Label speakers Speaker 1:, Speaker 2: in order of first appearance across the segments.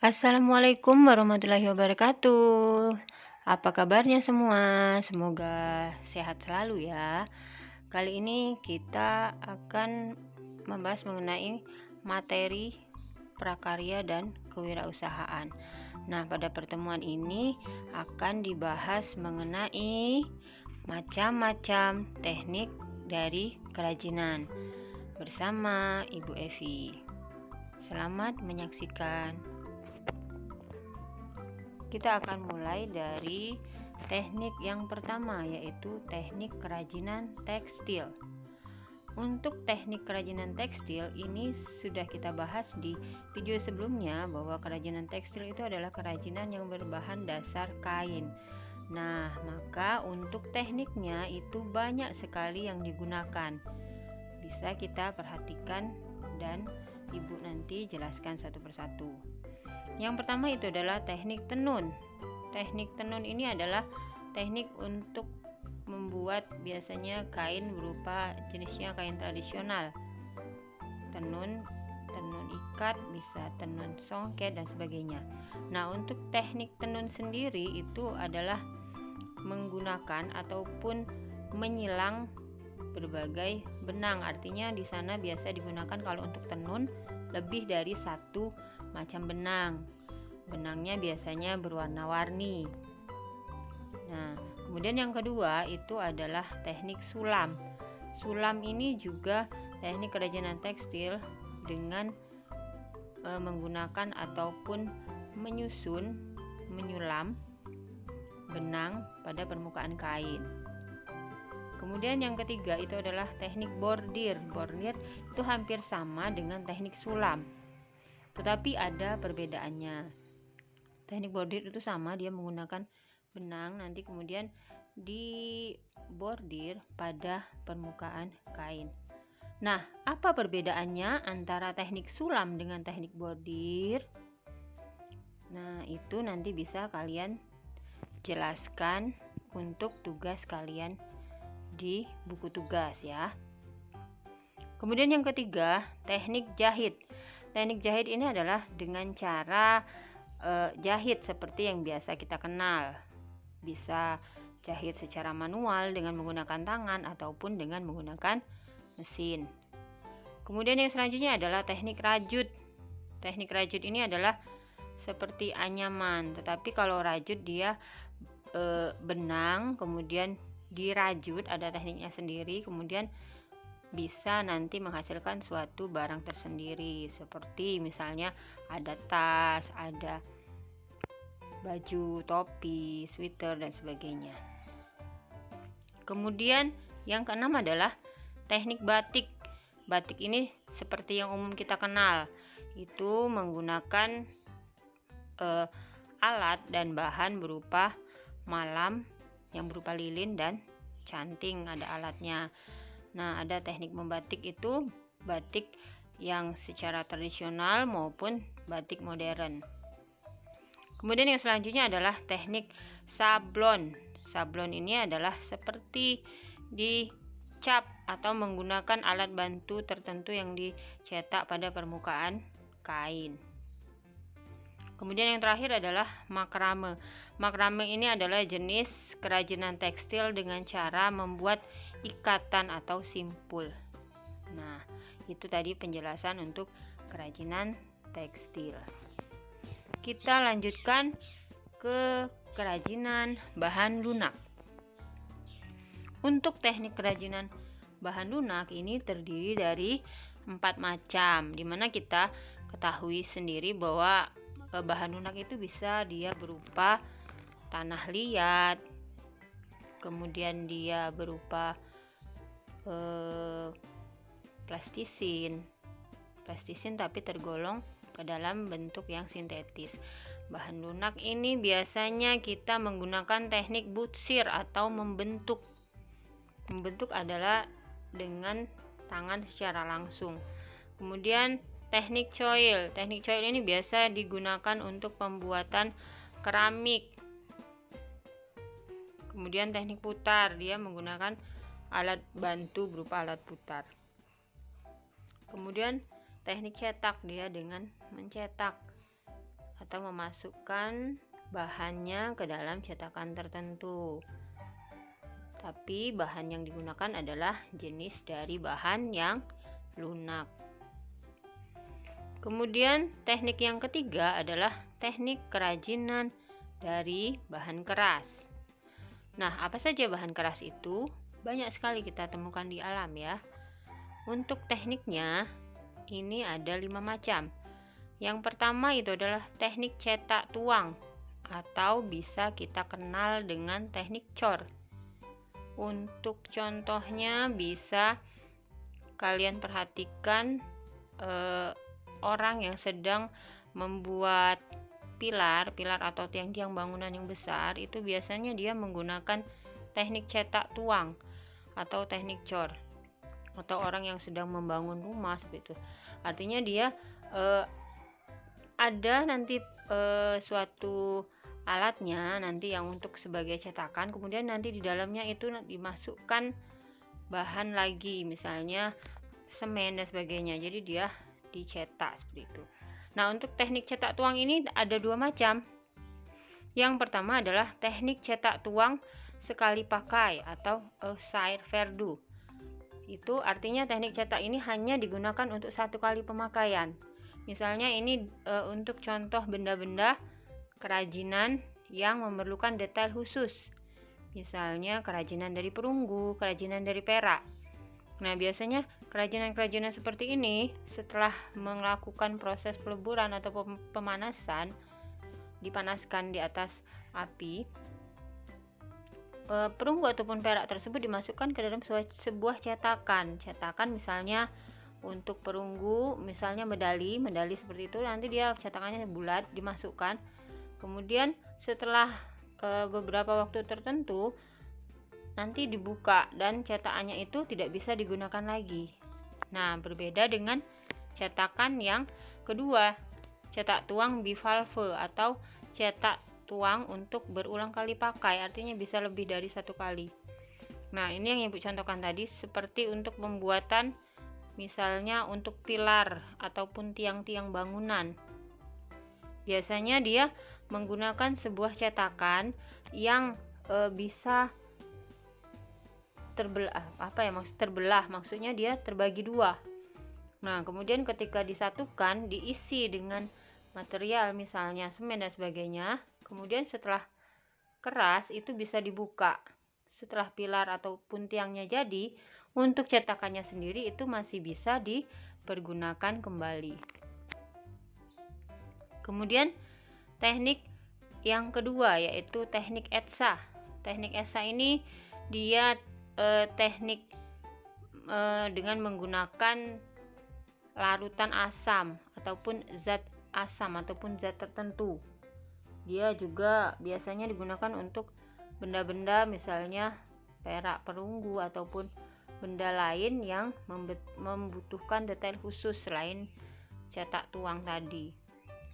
Speaker 1: Assalamualaikum warahmatullahi wabarakatuh. Apa kabarnya semua? Semoga sehat selalu ya. Kali ini kita akan membahas mengenai materi prakarya dan kewirausahaan. Nah, pada pertemuan ini akan dibahas mengenai macam-macam teknik dari kerajinan bersama Ibu Evi. Selamat menyaksikan. Kita akan mulai dari teknik yang pertama, yaitu teknik kerajinan tekstil. Untuk teknik kerajinan tekstil ini sudah kita bahas di video sebelumnya, bahwa kerajinan tekstil itu adalah kerajinan yang berbahan dasar kain. Nah, maka untuk tekniknya itu banyak sekali yang digunakan. Bisa kita perhatikan dan Ibu nanti jelaskan satu persatu. Yang pertama itu adalah teknik tenun. Teknik tenun ini adalah teknik untuk membuat biasanya kain berupa jenisnya kain tradisional. Tenun ikat, bisa tenun songket dan sebagainya. Nah, untuk teknik tenun sendiri itu adalah menggunakan ataupun menyilang berbagai benang. Artinya di sana biasa digunakan kalau untuk tenun lebih dari satu macam benang. Benangnya biasanya berwarna-warni. Nah, kemudian yang kedua itu adalah teknik sulam. Sulam ini juga teknik kerajinan tekstil dengan menggunakan ataupun menyulam benang pada permukaan kain. Kemudian yang ketiga itu adalah teknik bordir. Bordir itu hampir sama dengan teknik sulam, tetapi ada perbedaannya. Teknik bordir itu sama, dia menggunakan benang, nanti kemudian dibordir pada permukaan kain. Nah, apa perbedaannya antara teknik sulam dengan teknik bordir? Nah, itu nanti bisa kalian jelaskan untuk tugas kalian di buku tugas ya. Kemudian yang ketiga, teknik jahit. Teknik jahit ini adalah dengan cara jahit seperti yang biasa kita kenal. Bisa jahit secara manual dengan menggunakan tangan ataupun dengan menggunakan mesin. Kemudian yang selanjutnya adalah teknik rajut. Teknik rajut ini adalah seperti anyaman, tetapi kalau rajut dia benang kemudian dirajut, ada tekniknya sendiri, kemudian bisa nanti menghasilkan suatu barang tersendiri, seperti misalnya ada tas, ada baju, topi, sweater dan sebagainya. Kemudian yang keenam adalah teknik batik. Batik ini seperti yang umum kita kenal, itu menggunakan alat dan bahan berupa malam yang berupa lilin dan canting, ada alatnya. Nah, ada teknik membatik itu batik yang secara tradisional maupun batik modern. Kemudian yang selanjutnya adalah teknik sablon. Sablon ini adalah seperti dicap atau menggunakan alat bantu tertentu yang dicetak pada permukaan kain. Kemudian yang terakhir adalah makrame. Makrame ini adalah jenis kerajinan tekstil dengan cara membuat ikatan atau simpul. Nah, itu tadi penjelasan untuk kerajinan tekstil. Kita lanjutkan ke kerajinan bahan lunak. Untuk teknik kerajinan bahan lunak ini terdiri dari 4 macam, dimana kita ketahui sendiri bahwa bahan lunak itu bisa dia berupa tanah liat, kemudian dia berupa plastisin tapi tergolong ke dalam bentuk yang sintetis. Bahan lunak ini biasanya kita menggunakan teknik butsir atau membentuk. Membentuk adalah dengan tangan secara langsung. Kemudian teknik coil. Teknik coil ini biasa digunakan untuk pembuatan keramik. Kemudian teknik putar, dia menggunakan alat bantu berupa alat putar. Kemudian teknik cetak, dia dengan mencetak atau memasukkan bahannya ke dalam cetakan tertentu. Tapi bahan yang digunakan adalah jenis dari bahan yang lunak. Kemudian teknik yang ketiga adalah teknik kerajinan dari bahan keras. Nah, apa saja bahan keras itu? Banyak sekali kita temukan di alam ya. Untuk tekniknya, ini ada 5 macam. Yang pertama itu adalah teknik cetak tuang, atau bisa kita kenal dengan teknik cor. Untuk contohnya bisa kalian perhatikan orang yang sedang membuat pilar atau tiang-tiang bangunan yang besar, itu biasanya dia menggunakan teknik cetak tuang atau teknik cor. Atau orang yang sedang membangun rumah seperti itu. Artinya dia ada nanti suatu alatnya nanti yang untuk sebagai cetakan, kemudian nanti di dalamnya itu dimasukkan bahan lagi, misalnya semen dan sebagainya. Jadi dia dicetak seperti itu. Nah, untuk teknik cetak tuang ini ada 2 macam. Yang pertama adalah teknik cetak tuang sekali pakai atau air verdu. Itu artinya teknik cetak ini hanya digunakan untuk 1 kali pemakaian. Misalnya ini untuk contoh benda-benda kerajinan yang memerlukan detail khusus. Misalnya kerajinan dari perunggu, kerajinan dari perak. Nah, biasanya kerajinan-kerajinan seperti ini setelah melakukan proses peleburan atau pemanasan, dipanaskan di atas api, perunggu ataupun perak tersebut dimasukkan ke dalam sebuah cetakan. Cetakan misalnya untuk perunggu, misalnya medali seperti itu, nanti dia cetakannya bulat, dimasukkan. Kemudian setelah beberapa waktu tertentu, nanti dibuka dan cetakannya itu tidak bisa digunakan lagi. Nah, berbeda dengan cetakan yang kedua, cetak tuang bivalve atau cetak tuang untuk berulang kali pakai, artinya bisa lebih dari 1 kali. Nah, ini yang Ibu contohkan tadi seperti untuk pembuatan misalnya untuk pilar ataupun tiang-tiang bangunan. Biasanya dia menggunakan sebuah cetakan yang bisa terbelah, maksudnya dia terbagi 2. Nah, kemudian ketika disatukan, diisi dengan material misalnya semen dan sebagainya, kemudian setelah keras itu bisa dibuka. Setelah pilar ataupun tiangnya jadi, untuk cetakannya sendiri itu masih bisa dipergunakan kembali. Kemudian teknik yang kedua yaitu teknik etsa. Teknik etsa ini dia teknik dengan menggunakan larutan asam ataupun zat asam ataupun zat tertentu. Dia juga biasanya digunakan untuk benda-benda misalnya perak, perunggu ataupun benda lain yang membutuhkan detail khusus selain cetak tuang tadi.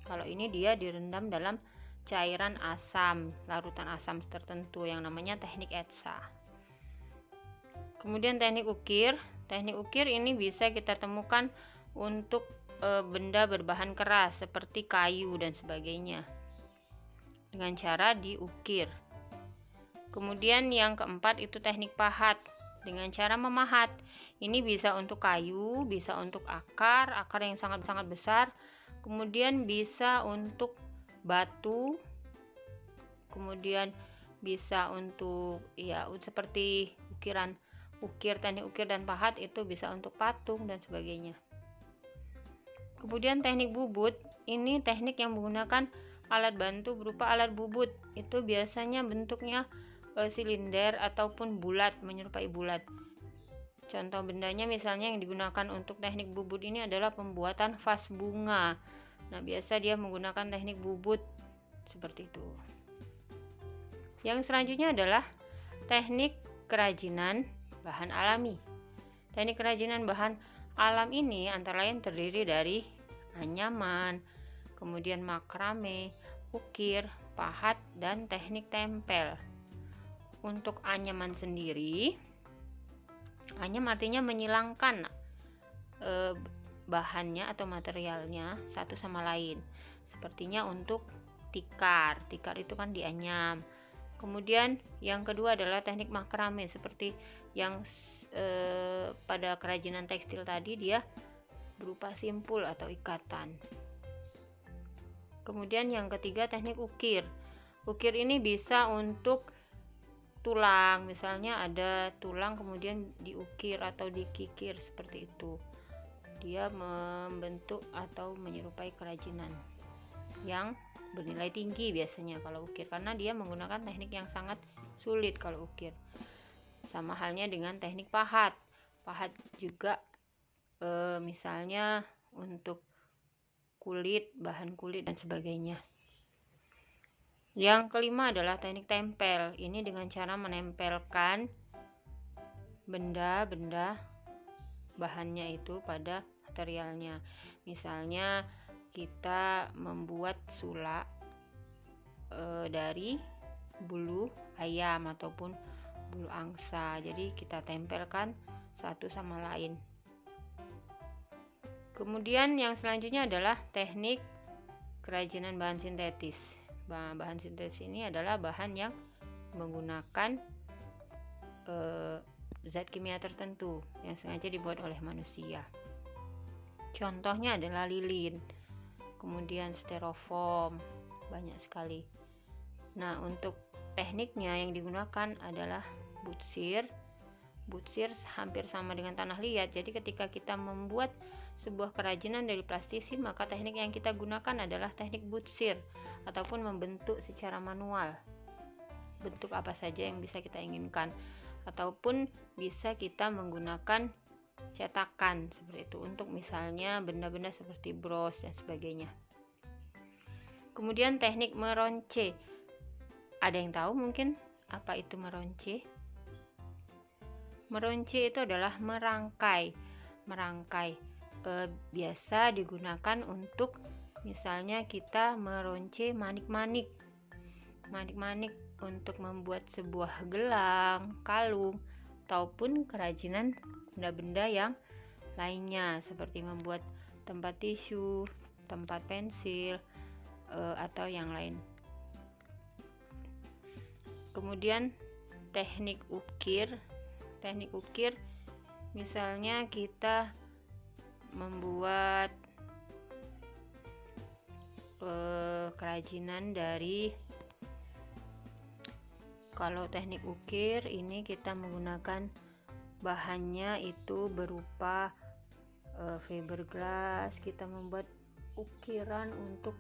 Speaker 1: Kalau ini dia direndam dalam cairan asam, larutan asam tertentu yang namanya teknik etsa. Kemudian teknik ukir. Teknik ukir ini bisa kita temukan untuk benda berbahan keras seperti kayu dan sebagainya dengan cara diukir. Kemudian yang keempat itu teknik pahat dengan cara memahat. Ini bisa untuk kayu, bisa untuk akar yang sangat-sangat besar, kemudian bisa untuk batu, kemudian bisa untuk seperti teknik ukir dan pahat itu bisa untuk patung dan sebagainya. Kemudian teknik bubut, ini teknik yang menggunakan alat bantu berupa alat bubut. Itu biasanya bentuknya silinder ataupun bulat, menyerupai bulat. Contoh bendanya misalnya yang digunakan untuk teknik bubut ini adalah pembuatan vas bunga. Nah, biasa dia menggunakan teknik bubut seperti itu. Yang selanjutnya adalah teknik kerajinan bahan alami. Teknik kerajinan bahan alam ini antara lain terdiri dari anyaman, kemudian makrame, ukir, pahat, dan teknik tempel. Untuk anyaman sendiri, anyam artinya menyilangkan bahannya atau materialnya satu sama lain. sepertinya untuk tikar itu kan dianyam. Kemudian yang kedua adalah teknik makrame, seperti yang pada kerajinan tekstil tadi, dia berupa simpul atau ikatan. Kemudian yang ketiga teknik ukir. Ukir ini bisa untuk tulang, misalnya ada tulang kemudian diukir atau dikikir seperti itu. Dia membentuk atau menyerupai kerajinan yang bernilai tinggi biasanya kalau ukir, karena dia menggunakan teknik yang sangat sulit kalau ukir. Sama halnya dengan teknik pahat. Pahat juga misalnya untuk kulit, bahan kulit dan sebagainya. Yang kelima adalah teknik tempel. Ini dengan cara menempelkan benda-benda bahannya itu pada materialnya. Misalnya kita membuat sulak dari bulu ayam ataupun bulu angsa. Jadi kita tempelkan satu sama lain. Kemudian yang selanjutnya adalah teknik kerajinan bahan sintetis. Bahan sintetis ini adalah bahan yang menggunakan zat kimia tertentu yang sengaja dibuat oleh manusia. Contohnya adalah lilin, kemudian styrofoam, banyak sekali. Nah, untuk tekniknya yang digunakan adalah butsir. Butsir hampir sama dengan tanah liat. Jadi ketika kita membuat sebuah kerajinan dari plastisin, maka teknik yang kita gunakan adalah teknik butsir ataupun membentuk secara manual bentuk apa saja yang bisa kita inginkan, ataupun bisa kita menggunakan cetakan seperti itu untuk misalnya benda-benda seperti bros dan sebagainya. Kemudian teknik meronce. Ada yang tahu mungkin apa itu meronce? Meronce itu adalah merangkai. Biasa digunakan untuk misalnya kita meronce manik-manik untuk membuat sebuah gelang, kalung, ataupun kerajinan benda-benda yang lainnya seperti membuat tempat tisu, tempat pensil, atau yang lain. Kemudian teknik ukir misalnya kita membuat kerajinan dari, kalau teknik ukir ini kita menggunakan bahannya itu berupa fiberglass. Kita membuat ukiran untuk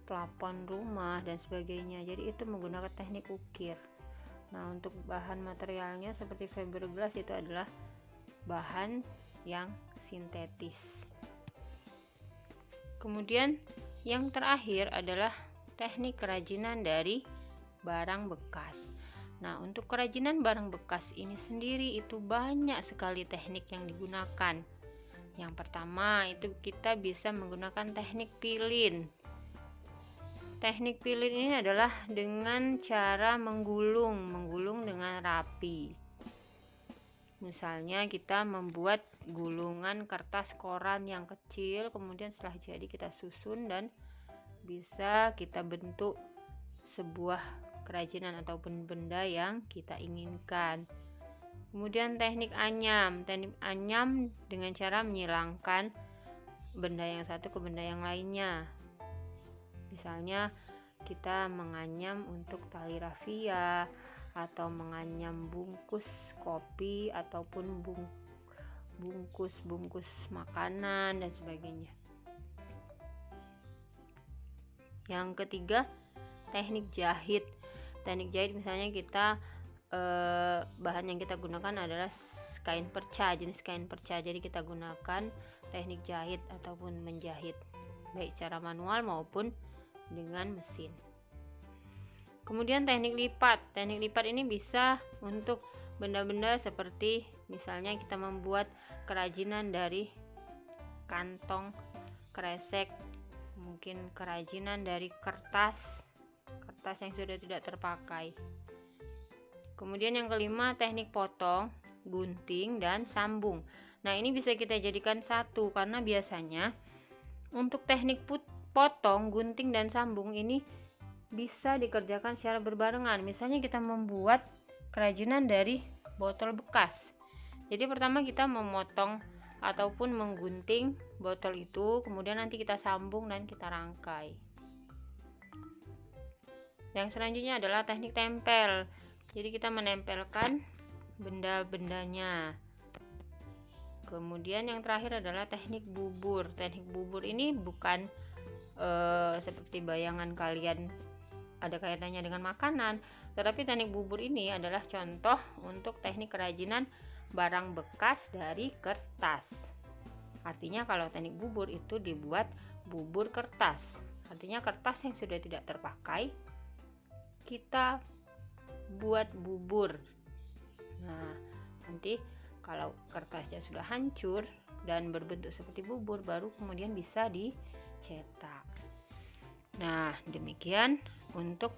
Speaker 1: plafon rumah dan sebagainya, jadi itu menggunakan teknik ukir. Nah, untuk bahan materialnya seperti fiberglass itu adalah bahan yang sintetis. Kemudian yang terakhir adalah teknik kerajinan dari barang bekas. Nah, untuk kerajinan barang bekas ini sendiri itu banyak sekali teknik yang digunakan. Yang pertama itu kita bisa menggunakan teknik pilin. Teknik pilin ini adalah dengan cara menggulung dengan rapi. Misalnya kita membuat gulungan kertas koran yang kecil, kemudian setelah jadi kita susun dan bisa kita bentuk sebuah kerajinan ataupun benda yang kita inginkan. Kemudian teknik anyam dengan cara menyilangkan benda yang satu ke benda yang lainnya. Misalnya kita menganyam untuk tali rafia atau menganyam bungkus kopi ataupun bungkus makanan dan sebagainya. Yang ketiga, teknik jahit. Teknik jahit misalnya kita bahan yang kita gunakan adalah kain perca, jenis kain perca. Jadi kita gunakan teknik jahit ataupun menjahit, baik secara manual maupun dengan mesin. Kemudian teknik lipat. Teknik lipat ini bisa untuk benda-benda seperti misalnya kita membuat kerajinan dari kantong kresek, mungkin kerajinan dari kertas yang sudah tidak terpakai. Kemudian yang kelima, teknik potong, gunting, dan sambung. Nah, ini bisa kita jadikan satu karena biasanya untuk teknik potong, gunting, dan sambung ini bisa dikerjakan secara berbarengan. Misalnya kita membuat kerajinan dari botol bekas. Jadi pertama kita memotong ataupun menggunting botol itu, kemudian nanti kita sambung dan kita rangkai. Yang selanjutnya adalah teknik tempel. Jadi kita menempelkan benda-bendanya. Kemudian yang terakhir adalah teknik bubur. Teknik bubur ini bukan seperti bayangan kalian ada kaitannya dengan makanan, tetapi teknik bubur ini adalah contoh untuk teknik kerajinan barang bekas dari kertas. Artinya kalau teknik bubur itu dibuat bubur kertas, artinya kertas yang sudah tidak terpakai kita buat bubur. Nah, nanti kalau kertasnya sudah hancur dan berbentuk seperti bubur, baru kemudian bisa dicetak. Nah, demikian untuk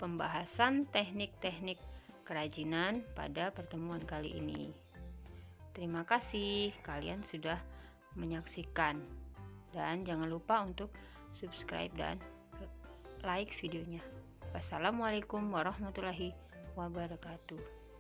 Speaker 1: pembahasan teknik-teknik kerajinan pada pertemuan kali ini. Terima kasih kalian sudah menyaksikan, dan jangan lupa untuk subscribe dan like videonya. Wassalamualaikum warahmatullahi wabarakatuh.